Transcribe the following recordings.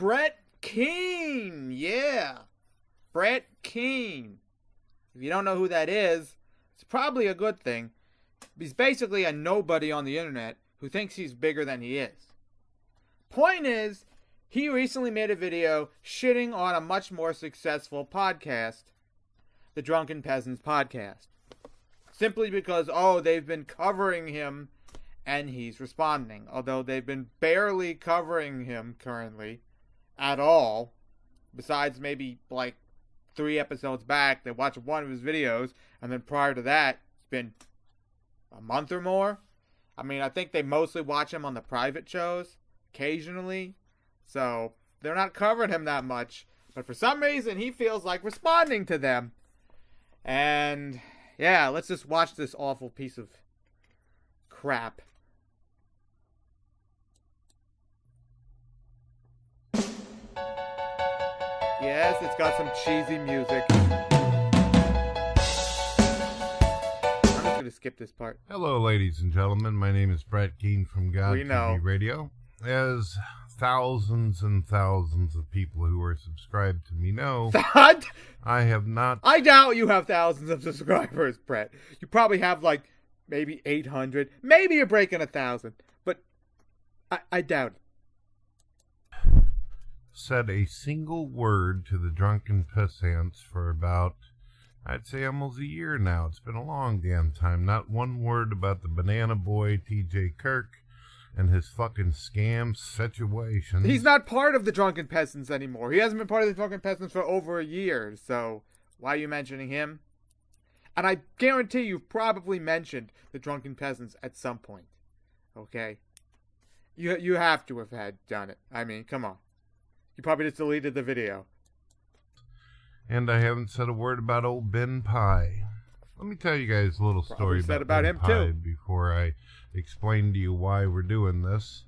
Brett Keane, yeah. Brett Keane. If you don't know who that is, it's probably a good thing. He's basically a nobody on the internet who thinks he's bigger than he is. Point is, he recently made a video shitting on a much more successful podcast, the Drunken Peasants Podcast. Simply because, they've been covering him and he's responding. Although they've been barely covering him currently at all. Besides maybe like 3 episodes back, they watched one of his videos. And then prior to that, it's been a month or more. I mean, I think they mostly watch him on the private shows occasionally. So they're not covering him that much. But for some reason, he feels like responding to them. And yeah, let's just watch this awful piece of crap. Yes, it's got some cheesy music. I'm just going to skip this part. Hello, ladies and gentlemen. My name is Brett Keane from God TV Radio. As thousands and thousands of people who are subscribed to me know, I have not... I doubt you have thousands of subscribers, Brett. You probably have like maybe 800. Maybe you're breaking 1,000. But I doubt it. Said a single word to the Drunken Peasants for about, I'd say almost a year now. It's been a long damn time. Not one word about the Banana Boy, TJ Kirk, and his fucking scam situation. He's not part of the Drunken Peasants anymore. He hasn't been part of the Drunken Peasants for over a year. So why are you mentioning him? And I guarantee you've probably mentioned the Drunken Peasants at some point. Okay? You have to have done it. I mean, come on. You probably just deleted the video. And I haven't said a word about old Ben Pye. Let me tell you guys a little story about him Pye too before I explain to you why we're doing this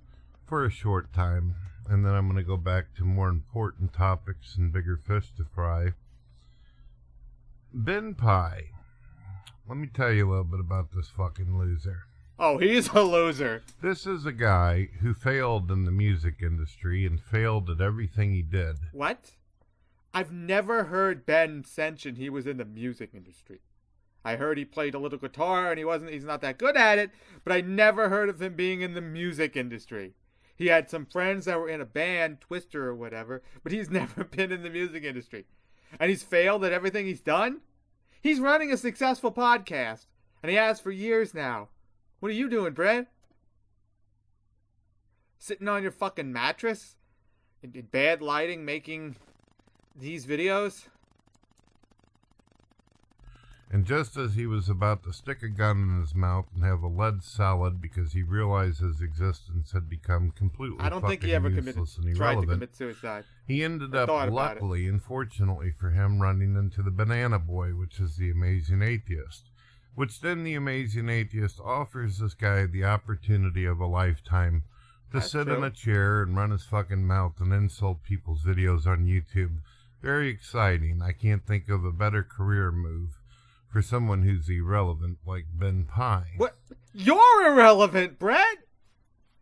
for a short time. And then I'm going to go back to more important topics and bigger fish to fry. Ben Pye. Let me tell you a little bit about this fucking loser. Oh, he's a loser. This is a guy who failed in the music industry and failed at everything he did. What? I've never heard Ben mention he was in the music industry. I heard he played a little guitar and he's not that good at it, but I never heard of him being in the music industry. He had some friends that were in a band, Twister or whatever, but he's never been in the music industry. And he's failed at everything he's done? He's running a successful podcast, and he has for years now. What are you doing, Brett? Sitting on your fucking mattress? In bad lighting making these videos? And just as he was about to stick a gun in his mouth and have a lead salad because he realized his existence had become completely I don't think he ever tried to commit suicide. He ended up, luckily and fortunately for him, running into the Banana Boy, which is the Amazing Atheist. Which then the Amazing Atheist offers this guy the opportunity of a lifetime to sit in a chair and run his fucking mouth and insult people's videos on YouTube. Very exciting. I can't think of a better career move for someone who's irrelevant like Ben Pye. What? You're irrelevant, Brett!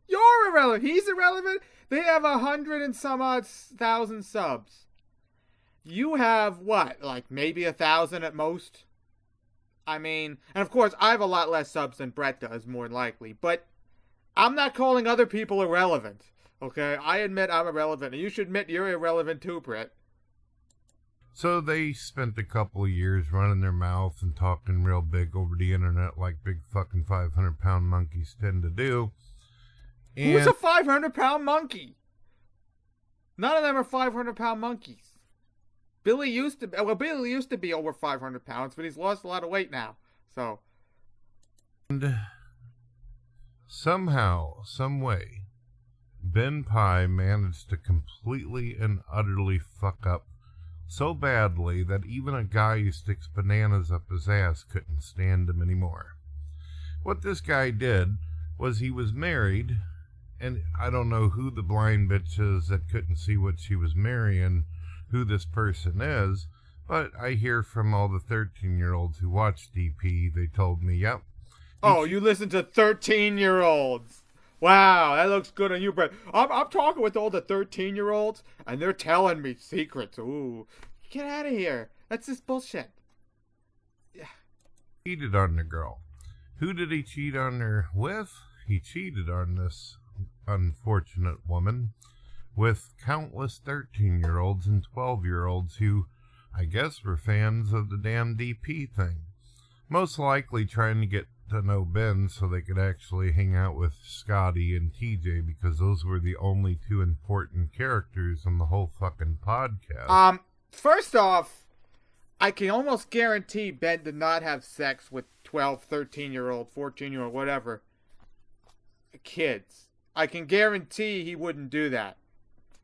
You're irrelevant. He's irrelevant. They have 100 and some odd thousand subs. You have what? Like maybe 1,000 at most? I mean, and of course, I have a lot less subs than Brett does, more than likely. But I'm not calling other people irrelevant, okay? I admit I'm irrelevant, and you should admit you're irrelevant too, Brett. So they spent a couple of years running their mouth and talking real big over the internet like big fucking 500-pound monkeys tend to do. And who's a 500-pound monkey? None of them are 500-pound monkeys. Billy used to be over 500 pounds, but he's lost a lot of weight now. So, and somehow, some way, Ben Pye managed to completely and utterly fuck up so badly that even a guy who sticks bananas up his ass couldn't stand him anymore. What this guy did was he was married, and I don't know who the blind bitch is that couldn't see what she was marrying, who this person is, but I hear from all the 13-year-olds who watch DP, they told me, yep. Oh, you listen to 13-year-olds. Wow, that looks good on you, Brett. I'm talking with all the 13-year-olds, and they're telling me secrets. Ooh, get out of here. That's just bullshit. Cheated on the girl. Who did he cheat on her with? He cheated on this unfortunate woman with countless 13-year-olds and 12-year-olds who, I guess, were fans of the damn DP thing. Most likely trying to get to know Ben so they could actually hang out with Scotty and TJ, because those were the only two important characters on the whole fucking podcast. First off, I can almost guarantee Ben did not have sex with 12, 13-year-old, 14-year-old, whatever kids. I can guarantee he wouldn't do that.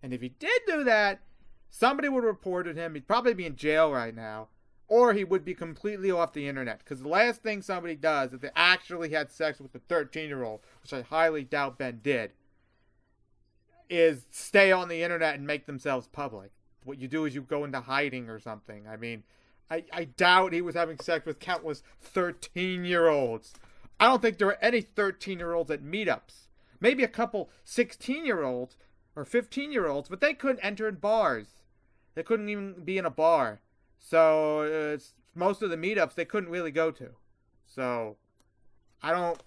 And if he did do that, somebody would have reported him. He'd probably be in jail right now. Or he would be completely off the internet. Because the last thing somebody does, if they actually had sex with a 13-year-old, which I highly doubt Ben did, is stay on the internet and make themselves public. What you do is you go into hiding or something. I mean, I doubt he was having sex with countless 13-year-olds. I don't think there were any 13-year-olds at meetups. Maybe a couple 16-year-olds or 15-year-olds, but they couldn't enter in bars. They couldn't even be in a bar. So most of the meetups they couldn't really go to. So I don't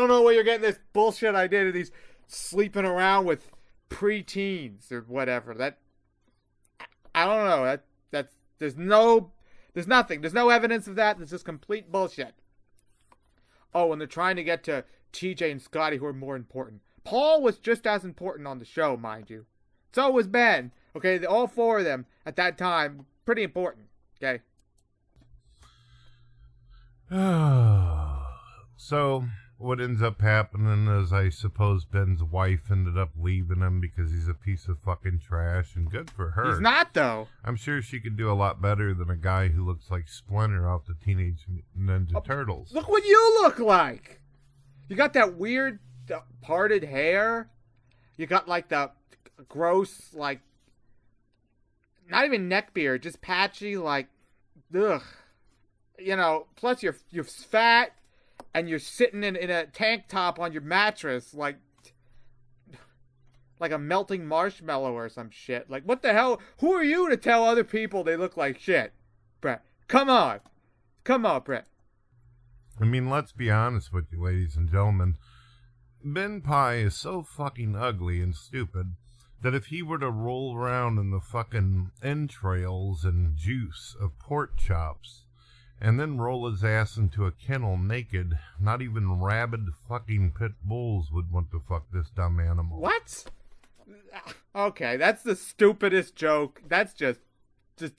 know where you're getting this bullshit idea of these sleeping around with preteens or whatever. That I don't know. There's nothing. There's no evidence of that. It's just complete bullshit. Oh, and they're trying to get to TJ and Scotty, who are more important. Paul was just as important on the show, mind you. So was Ben. Okay, all four of them at that time, pretty important. Okay. So what ends up happening is, I suppose Ben's wife ended up leaving him because he's a piece of fucking trash, and good for her. He's not, though. I'm sure she could do a lot better than a guy who looks like Splinter off the Teenage Ninja Turtles. Look what you look like. You got that weird parted hair. You got like the gross, like, not even neck beard, just patchy, like, ugh. You know, plus you're fat, and you're sitting in a tank top on your mattress, like a melting marshmallow or some shit. Like, what the hell? Who are you to tell other people they look like shit? Brett, come on. Come on, Brett. I mean, let's be honest with you, ladies and gentlemen. Ben Pye is so fucking ugly and stupid that if he were to roll around in the fucking entrails and juice of pork chops and then roll his ass into a kennel naked, not even rabid fucking pit bulls would want to fuck this dumb animal. What? Okay, that's the stupidest joke. That's just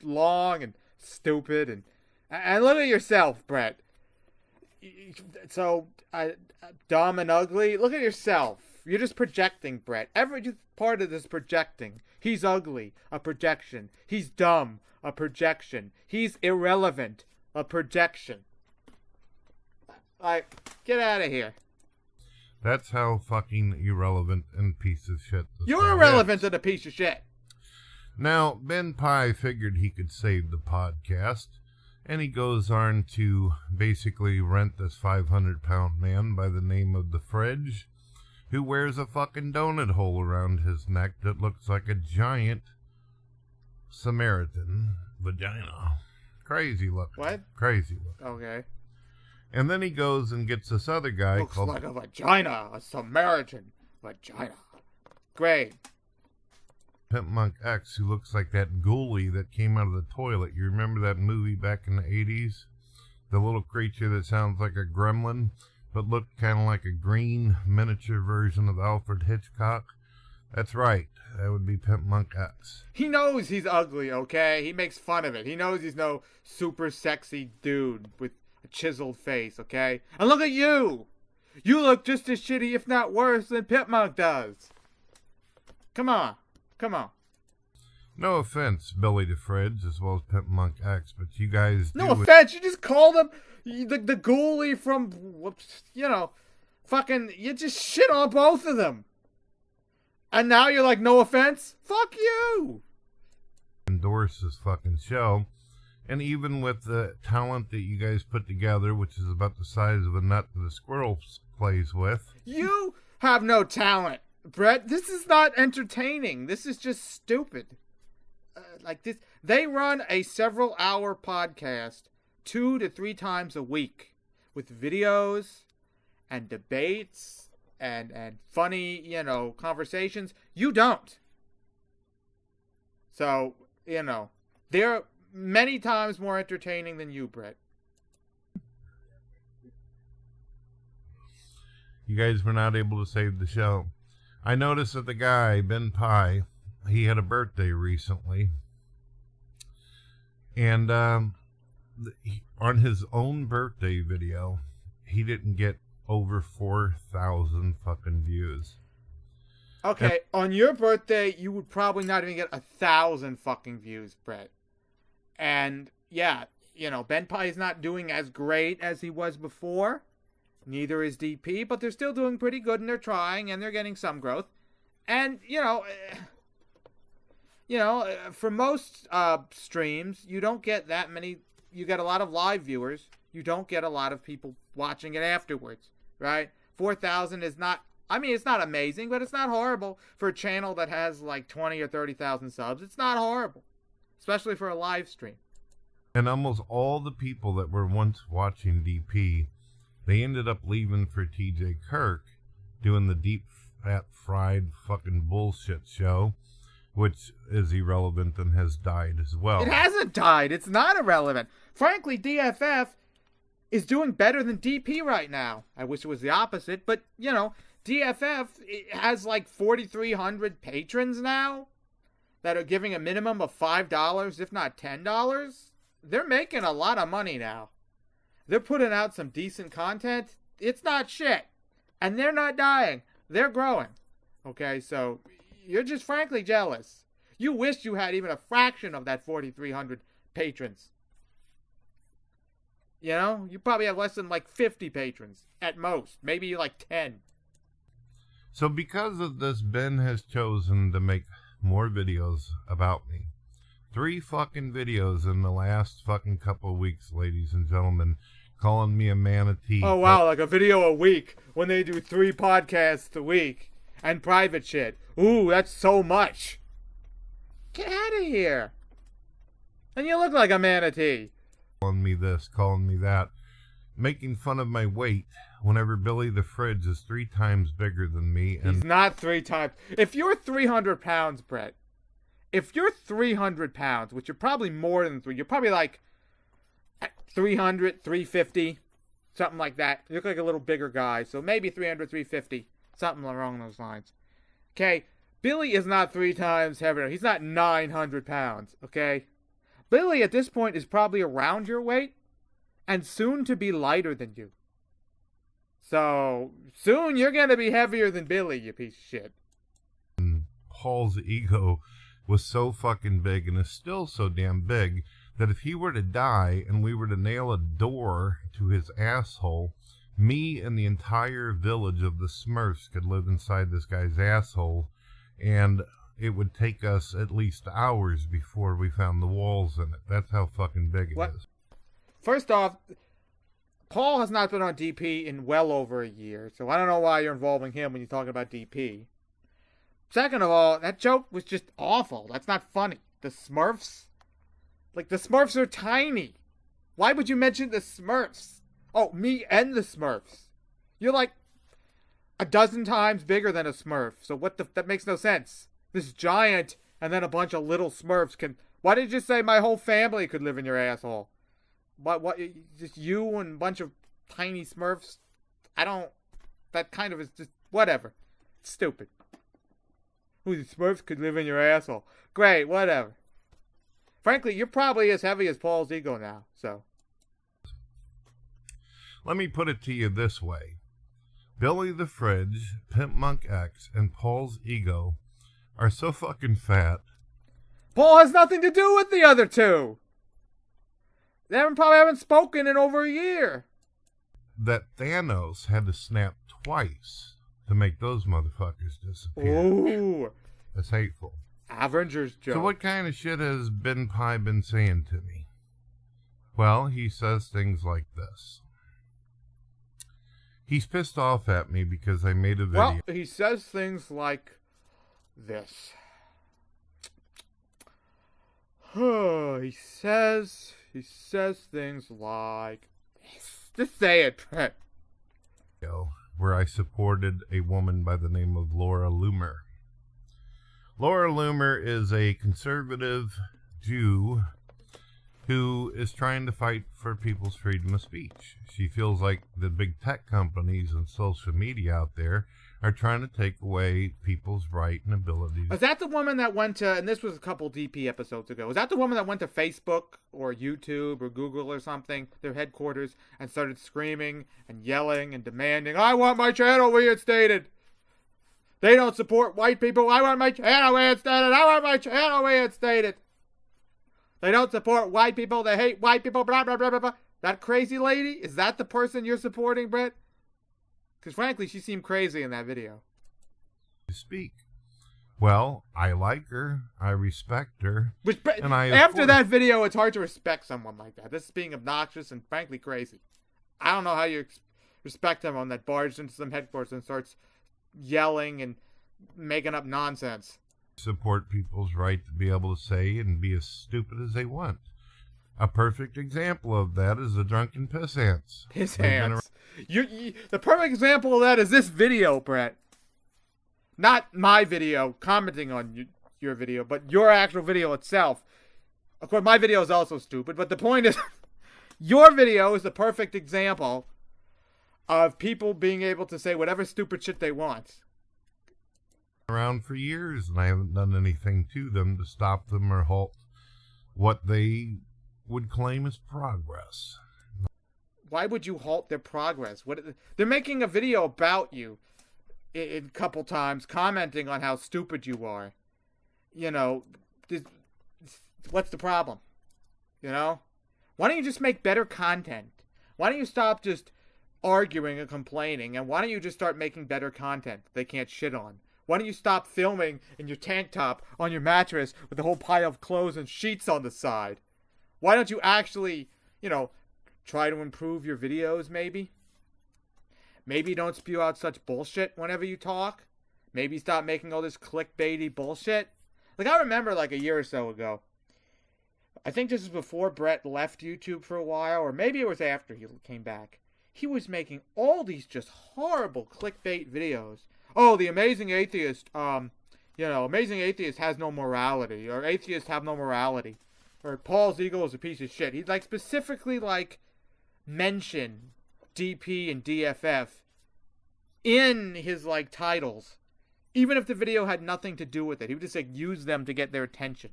long and stupid. And look at yourself, Brett. So, dumb and ugly? Look at yourself. You're just projecting, Brett. Every part of this projecting. He's ugly, a projection. He's dumb, a projection. He's irrelevant, a projection. Like, get out of here. That's how fucking irrelevant and piece of shit this You're guy irrelevant is. and a piece of shit. Now, Ben Pye figured he could save the podcast, and he goes on to basically rent this 500-pound man by the name of the Fridge, who wears a fucking donut hole around his neck that looks like a giant Samaritan vagina. Crazy looking. What? Crazy looking. Okay. And then he goes and gets this other guy Looks called... like a vagina. A Samaritan vagina. Great. Pimp Monk X, who looks like that ghoulie that came out of the toilet. You remember that movie back in the 80s? The little creature that sounds like a gremlin, but looked kind of like a green miniature version of Alfred Hitchcock? That's right. That would be Pimp Monk X. He knows he's ugly, okay? He makes fun of it. He knows he's no super sexy dude with a chiseled face, okay? And look at you! You look just as shitty, if not worse, than Pimp Monk does. Come on. Come on. No offense, Billy the Fridge, as well as Pimp Monk X, but you guys No offense, you just called him the ghoulie from, you know, fucking, you just shit on both of them. And now you're like, no offense? Fuck you! endorse this fucking show. And even with the talent that you guys put together, which is about the size of a nut that a squirrel plays with. You have no talent, Brett. This is not entertaining. This is just stupid. Like this, they run a several-hour podcast 2 to 3 times a week with videos and debates and funny, conversations. You don't. So, they're many times more entertaining than you, Brett. You guys were not able to save the show. I noticed that the guy, Ben Pye, he had a birthday recently. And on his own birthday video, he didn't get over 4,000 fucking views. Okay, on your birthday, you would probably not even get 1,000 fucking views, Brett. And, yeah, Ben Pye is not doing as great as he was before. Neither is DP, but they're still doing pretty good, and they're trying, and they're getting some growth. And, for most streams, you don't get that many. You get a lot of live viewers. You don't get a lot of people watching it afterwards, right? 4,000 is not, it's not amazing, but it's not horrible for a channel that has like 20 or 30,000 subs. It's not horrible, especially for a live stream. And almost all the people that were once watching DP, they ended up leaving for TJ Kirk, doing the deep, fat, fried fucking bullshit show, which is irrelevant and has died as well. It hasn't died. It's not irrelevant. Frankly, DFF is doing better than DP right now. I wish it was the opposite, but, DFF has like 4,300 patrons now that are giving a minimum of $5, if not $10. They're making a lot of money now. They're putting out some decent content. It's not shit. And they're not dying. They're growing. Okay, so you're just frankly jealous. You wish you had even a fraction of that 4,300 patrons. You probably have less than like 50 patrons at most. Maybe like 10. So because of this, Ben has chosen to make more videos about me. 3 fucking videos in the last fucking couple of weeks, ladies and gentlemen, calling me a manatee. Oh, wow, like a video a week when they do 3 podcasts a week and private shit. Ooh, that's so much. Get out of here. And you look like a manatee. Calling me this, calling me that, making fun of my weight whenever Billy the Fridge is 3 times bigger than me. And he's not 3 times. If you're 300 pounds, Brett, if you're 300 pounds, which you're probably more than 3, you're probably like 300, 350, something like that. You look like a little bigger guy, so maybe 300, 350, something along those lines. Okay, Billy is not 3 times heavier. He's not 900 pounds, okay? Billy at this point is probably around your weight and soon to be lighter than you. So, soon you're going to be heavier than Billy, you piece of shit. Paul's ego was so fucking big and is still so damn big that if he were to die and we were to nail a door to his asshole, me and the entire village of the Smurfs could live inside this guy's asshole, and it would take us at least hours before we found the walls in it. That's how fucking big it is. First off, Paul has not been on DP in well over a year, so I don't know why you're involving him when you're talking about DP. Second of all, that joke was just awful. That's not funny. The Smurfs? Like, the Smurfs are tiny. Why would you mention the Smurfs? Oh, me and the Smurfs. You're like a dozen times bigger than a Smurf, so that makes no sense. This giant and then a bunch of little Smurfs can... Why did you say my whole family could live in your asshole? What? Just you and a bunch of tiny Smurfs? That kind of is just... Whatever. It's stupid. Who, the Smurfs could live in your asshole? Great, whatever. Frankly, you're probably as heavy as Paul's ego now, so... Let me put it to you this way. Billy the Fridge, Pimp Monk X, and Paul's ego are so fucking fat. Paul has nothing to do with the other 2. They probably haven't spoken in over a year. That Thanos had to snap twice to make those motherfuckers disappear. Ooh. That's hateful. Avengers joke. So what kind of shit has Ben Pye been saying to me? Well, he says things like this. He's pissed off at me because I made a video. Well, he says things like this. He says things like this. Just say it, Brett. Where I supported a woman by the name of Laura Loomer. Laura Loomer is a conservative Jew who is trying to fight for people's freedom of speech. She feels like the big tech companies and social media out there are trying to take away people's right and abilities. Was that the woman that went to, and this was a couple DP episodes ago, was that the woman that went to Facebook or YouTube or Google or something, their headquarters, and started screaming and yelling and demanding, I want my channel reinstated. They don't support white people. I want my channel reinstated. I want my channel reinstated. They don't support white people. They hate white people. Blah, blah, blah, blah, blah. That crazy lady? Is that the person you're supporting, Brett? Because frankly, she seemed crazy in that video. Speak. Well, I like her. I respect her. And after that video, it's hard to respect someone like that. This is being obnoxious and frankly crazy. I don't know how you respect someone that barged into some headquarters and starts yelling and making up nonsense. Support people's right to be able to say and be as stupid as they want. A perfect example of that is the Drunken Peasants. The perfect example of that is this video, Brett. Not my video commenting on your video, but your actual video itself. Of course, my video is also stupid, but the point is, your video is the perfect example of people being able to say whatever stupid shit they want. Around for years, and I haven't done anything to them to stop them or halt what they would claim as progress. Why would you halt their progress? They're making a video about you a couple times, commenting on how stupid you are. You know, what's the problem? You know? Why don't you just make better content? Why don't you stop just arguing and complaining, and why don't you just start making better content they can't shit on? Why don't you stop filming in your tank top on your mattress with a whole pile of clothes and sheets on the side? Why don't you actually, try to improve your videos, maybe? Maybe don't spew out such bullshit whenever you talk. Maybe stop making all this clickbaity bullshit. Like, I remember like a year or so ago, I think this was before Brett left YouTube for a while, or maybe it was after he came back. He was making all these just horrible clickbait videos. Oh, the amazing atheist, amazing atheist has no morality, or atheists have no morality, or Paul Ziegel is a piece of shit. He'd specifically mention DP and DFF in his titles, even if the video had nothing to do with it. He would just use them to get their attention,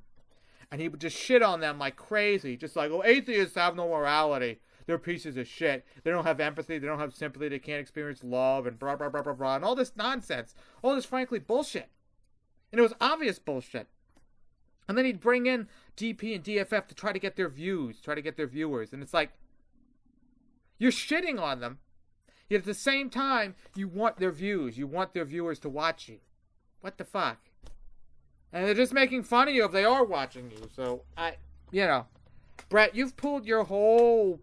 and he would just shit on them like crazy, just atheists have no morality. They're pieces of shit. They don't have empathy. They don't have sympathy. They can't experience love and blah, blah, blah, blah, blah. And all this nonsense. All this, frankly, bullshit. And it was obvious bullshit. And then he'd bring in DP and DFF to try to get their views, try to get their viewers. And it's you're shitting on them. Yet at the same time, you want their views. You want their viewers to watch you. What the fuck? And they're just making fun of you if they are watching you. So, Brett, you've pulled your whole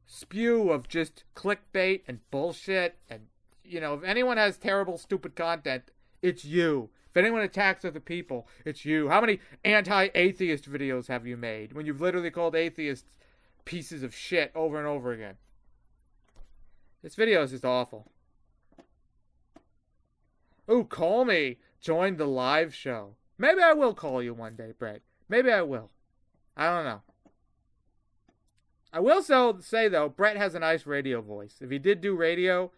spew of just clickbait and bullshit. And, if anyone has terrible, stupid content, it's you. If anyone attacks other people, it's you. How many anti-atheist videos have you made when you've literally called atheists pieces of shit over and over again? This video is just awful. Ooh, call me. Join the live show. Maybe I will call you one day, Brett. Maybe I will. I don't know. I will say, though, Brett has a nice radio voice. If he did do radio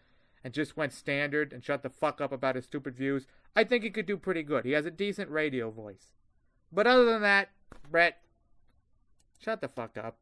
and just went standard and shut the fuck up about his stupid views, I think he could do pretty good. He has a decent radio voice. But other than that, Brett, shut the fuck up.